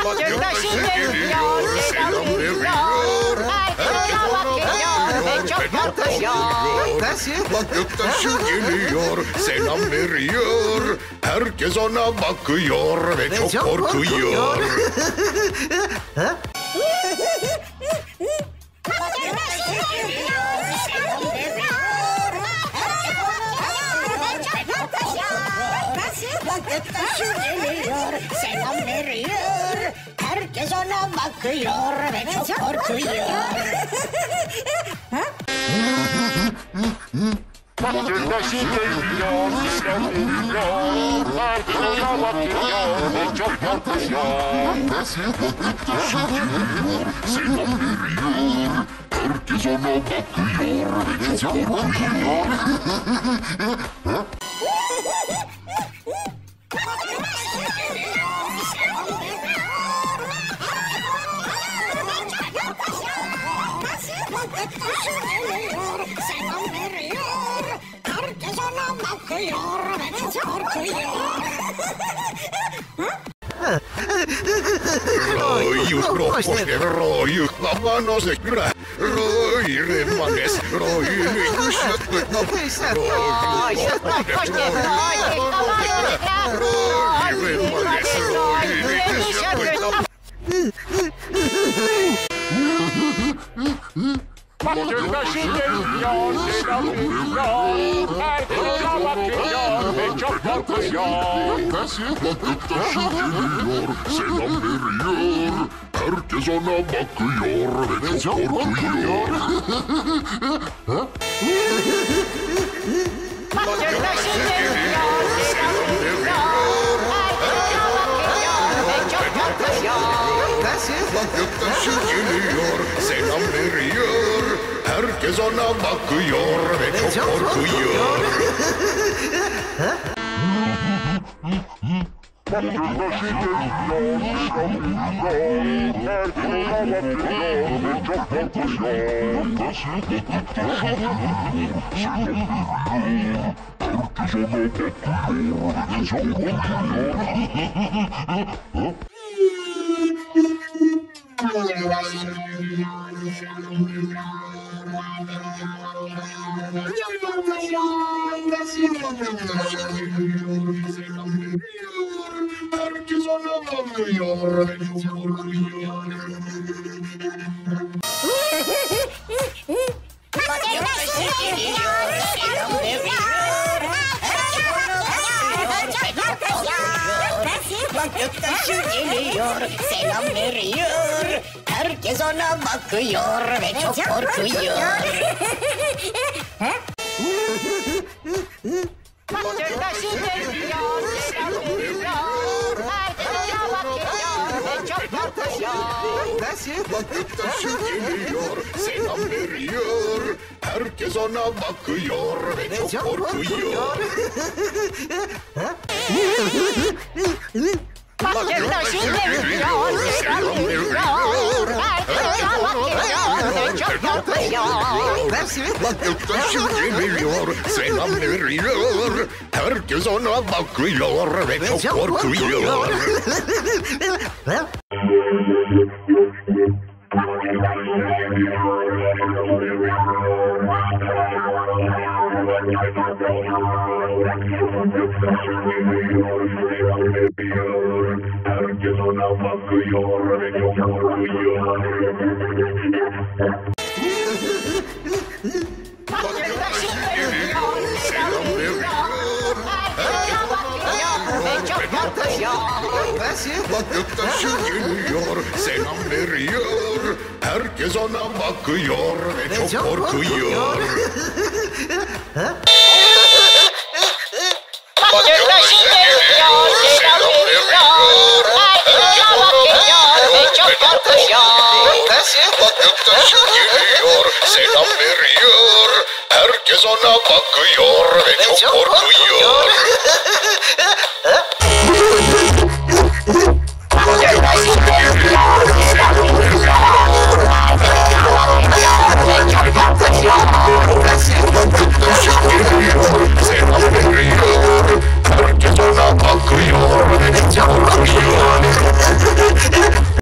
Bugün taşı geliyor, selam veriyor. Herkes ona bakıyor ve çok korkuyor. Bak göktaşı geliyor, selam veriyor. Herkes ona bakıyor ve çok korkuyor. Göktaşı geliyor, selam veriyor. Herkes ona bakıyor ve çok korkuyor. Göktaşı geliyor, selam veriyor. Herkes ona bakıyor ve çok korkuyor. Göktaşı geliyor, selam veriyor. Herkes ona bakıyor ve çok korkuyor. Göktaşı geliyor, selam veriyor. Herkes ona bakıyor ve çok korkuyor. Roy, la mano secura. Roy, remanes, Roy, Göktaşı geliyor, selam veriyor. Herkes ona bakıyor ve çok korkuyor. Göktaşı geliyor, selam veriyor. Herkes ona bakıyor ve çok korkuyor. Bugün taşı geliyor, selam veriyor. Göktaşı geliyor, selam veriyor. Herkes ona bakıyor ve çok korkuyor. Göktaşı geliyor, selam veriyor. Herkes ona bakıyor ve çok korkuyor. Herkes ona bakıyor ve çok korkuyor. Göktaşı geliyor, selam veriyor. Göktaşı geliyor, selam veriyor. Herkes ona bakıyor ve çok korkuyor. Göktaşı geliyor, selam veriyor. Herkes ona bakıyor ve çok korkuyor. Göktaşı geliyor, selam veriyor. Herkes ona bakıyor ve çok korkuyor. Göktaşı geliyor, selam veriyor. Herkes ona bakıyor ve çok korkuyor. Göktaşı geliyor, selam veriyor. Herkes ona bakıyor ve çok korkuyor. Herkes ona bakıyor ve çok korkuyor. Göktaşı geliyor, selam veriyor. Herkes ona bakıyor ve çok korkuyor. Göktaşı geliyor, selam veriyor. Herkes ona bakıyor ve çok korkuyor. Göktaşı